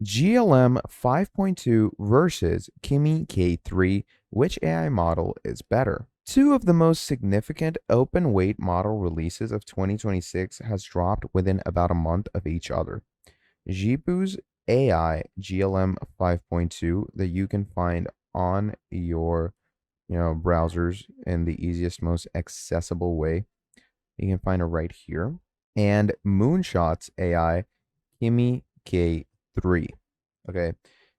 GLM 5.2 versus Kimi K3, which AI model is better? Two of the most significant open weight model releases of 2026 has dropped within about a month of each other. Jipu's AI GLM 5.2 that you can find on your browsers in the easiest, most accessible way. You can find it right here. And Moonshot's AI Kimi K3. Okay.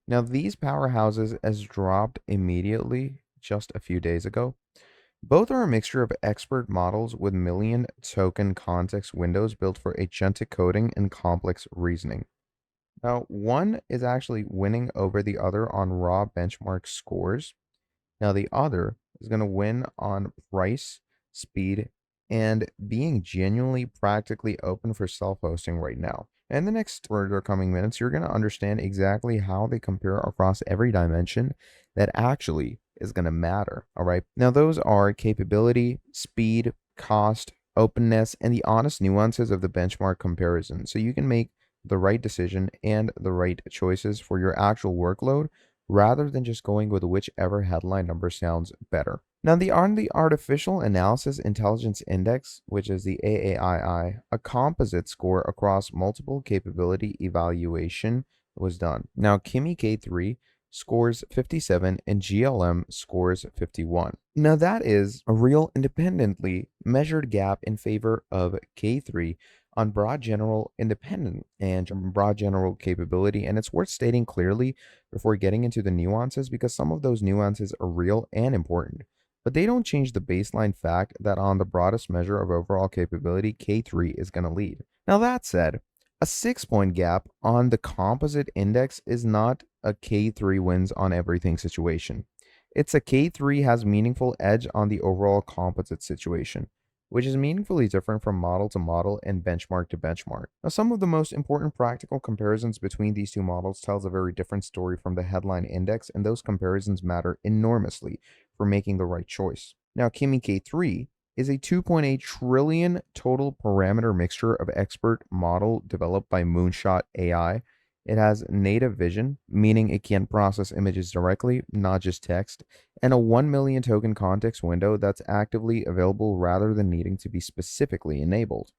Now these powerhouses has dropped immediately just a few days ago. Both are a mixture of expert models with million token context windows built for agentic coding and complex reasoning. Now, one is actually winning over the other on raw benchmark scores. Now, the other is going to win on price, speed, and being genuinely practically open for self hosting right now. In the next further coming minutes, you're going to understand exactly how they compare across every dimension that actually is going to matter. All right. Now, those are capability, speed, cost, openness, and the honest nuances of the benchmark comparison. So you can make the right decision and the right choices for your actual workload rather than just going with whichever headline number sounds better. Now, on the Artificial Analysis Intelligence Index, which is the AAII, a composite score across multiple capability evaluation was done. Now, Kimi K3 scores 57 and GLM scores 51. Now, that is a real independently measured gap in favor of K3 on broad general independent and broad general capability. And it's worth stating clearly before getting into the nuances because some of those nuances are real and important. But they don't change the baseline fact that on the broadest measure of overall capability, K3 is going to lead. Now, that said, a 6 point gap on the composite index is not a K3 wins on everything situation. It's a K3 has meaningful edge on the overall composite situation, which is meaningfully different from model to model and benchmark to benchmark. Now, some of the most important practical comparisons between these two models tells a very different story from the headline index, and those comparisons matter enormously for making the right choice. Now, Kimi K3 is a 2.8 trillion total parameter mixture of expert model developed by Moonshot AI. It has native vision, meaning it can process images directly, not just text, and a 1 million token context window that's actively available rather than needing to be specifically enabled.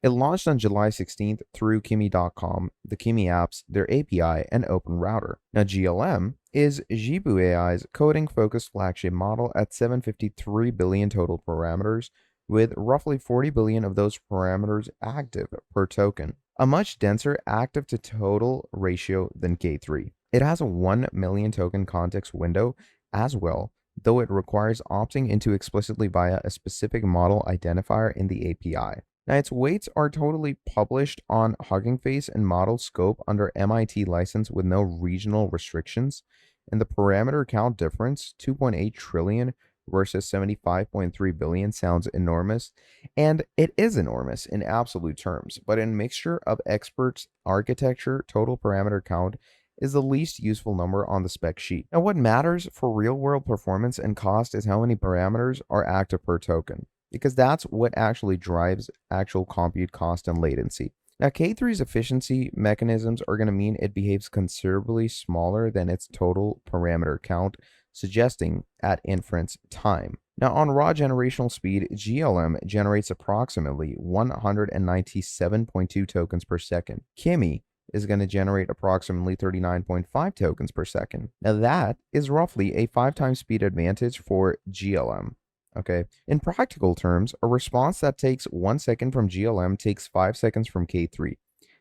It launched on July 16th through Kimi.com, the Kimi apps, their API, and Open Router. Now, GLM is Jibu AI's coding focused flagship model at 753 billion total parameters, with roughly 40 billion of those parameters active per token, a much denser active to total ratio than K3. It has a 1 million token context window as well, though it requires opting into explicitly via a specific model identifier in the API. Now, its weights are totally published on Hugging Face and Model Scope under MIT license with no regional restrictions, and the parameter count difference, 2.8 trillion versus 75.3 billion, sounds enormous, and it is enormous in absolute terms, but in mixture of experts architecture, total parameter count is the least useful number on the spec sheet. Now, what matters for real-world performance and cost is how many parameters are active per token, because that's what actually drives actual compute cost and latency. Now, K3's efficiency mechanisms are going to mean it behaves considerably smaller than its total parameter count, suggesting at inference time. Now, on raw generational speed, GLM generates approximately 197.2 tokens per second. Kimi is going to generate approximately 39.5 tokens per second. Now, that is roughly a 5 times speed advantage for GLM. Okay. In practical terms, a response that takes 1 second from GLM takes 5 seconds from K3.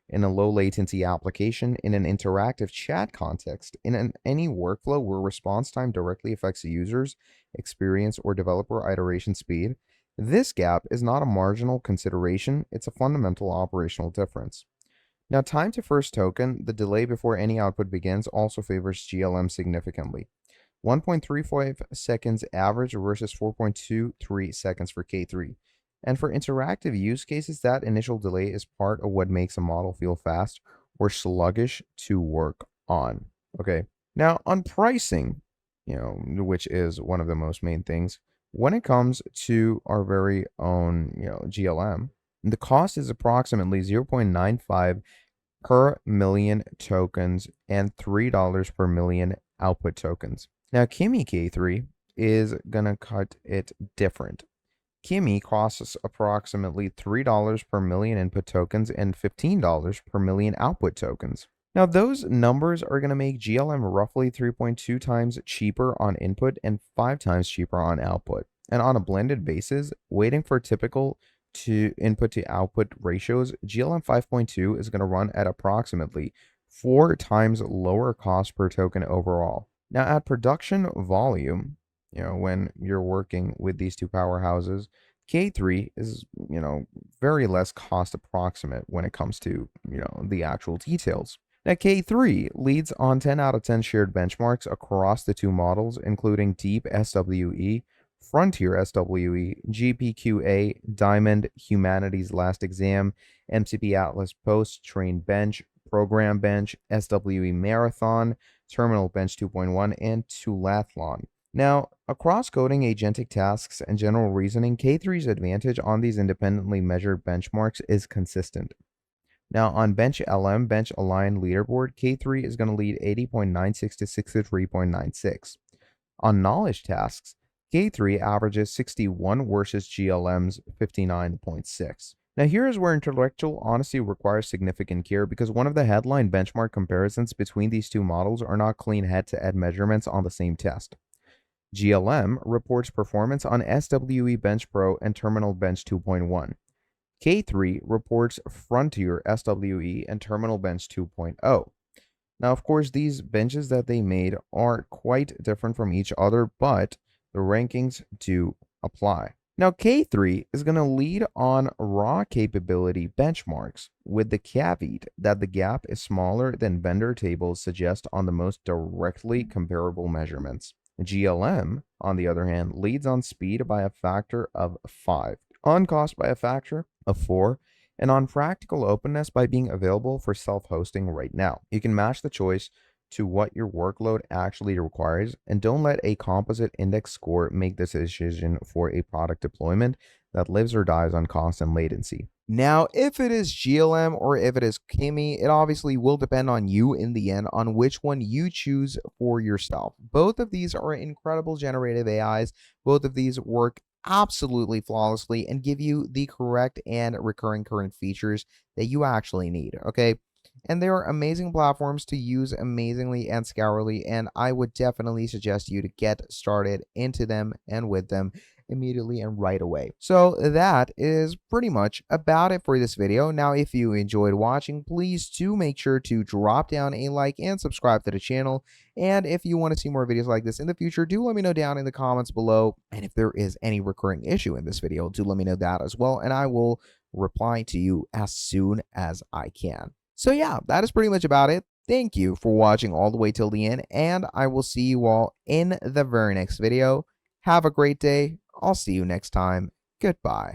In a low latency application, in an interactive chat context, any workflow where response time directly affects the user's experience or developer iteration speed, this gap is not a marginal consideration, it's a fundamental operational difference. Now, time to first token, the delay before any output begins, also favors GLM significantly. 1.35 seconds average versus 4.23 seconds for K3. And for interactive use cases, that initial delay is part of what makes a model feel fast or sluggish to work on. Okay. Now, on pricing, which is one of the most main things, when it comes to our very own, GLM, the cost is approximately 0.95 per million tokens and $3 per million output tokens. Now, Kimi K3 is going to cut it different. Kimi costs approximately $3 per million input tokens and $15 per million output tokens. Now, those numbers are going to make GLM roughly 3.2 times cheaper on input and 5 times cheaper on output. And on a blended basis, waiting for typical to input to output ratios, GLM 5.2 is going to run at approximately 4 times lower cost per token overall. Now, at production volume, when you're working with these two powerhouses, K3 is, very less cost approximate when it comes to, the actual details. Now, K3 leads on 10 out of 10 shared benchmarks across the two models, including Deep SWE, Frontier SWE, GPQA, Diamond, Humanities Last Exam, MCP Atlas Post, Train Bench, Program Bench, SWE Marathon, Terminal Bench 2.1, and Tulathlon. Now, across coding, agentic tasks, and general reasoning, K3's advantage on these independently measured benchmarks is consistent. Now, on Bench LM, Bench Align Leaderboard, K3 is going to lead 80.96 to 63.96. On knowledge tasks, K3 averages 61 versus GLM's 59.6. Now, here is where intellectual honesty requires significant care because one of the headline benchmark comparisons between these two models are not clean head-to-head measurements on the same test. GLM reports performance on SWE Bench Pro and Terminal Bench 2.1. K3 reports Frontier SWE and Terminal Bench 2.0. Now, of course, these benches that they made are quite different from each other, but the rankings do apply. Now, K3 is going to lead on raw capability benchmarks with the caveat that the gap is smaller than vendor tables suggest on the most directly comparable measurements. GLM, on the other hand, leads on speed by a factor of 5, on cost by a factor of 4, and on practical openness by being available for self-hosting right now. You can match the choice to what your workload actually requires, and don't let a composite index score make the decision for a product deployment that lives or dies on cost and latency. Now, if it is GLM or if it is Kimi, it obviously will depend on you in the end on which one you choose for yourself. Both of these are incredible generative AIs. Both of these work absolutely flawlessly and give you the correct and recurring current features that you actually need, okay? And they are amazing platforms to use amazingly and scourly, and I would definitely suggest you to get started into them and with them immediately and right away. So that is pretty much about it for this video. Now, if you enjoyed watching, please do make sure to drop down a like and subscribe to the channel. And if you want to see more videos like this in the future, do let me know down in the comments below. And if there is any recurring issue in this video, do let me know that as well, and I will reply to you as soon as I can. So yeah, that is pretty much about it. Thank you for watching all the way till the end, and I will see you all in the very next video. Have a great day. I'll see you next time. Goodbye.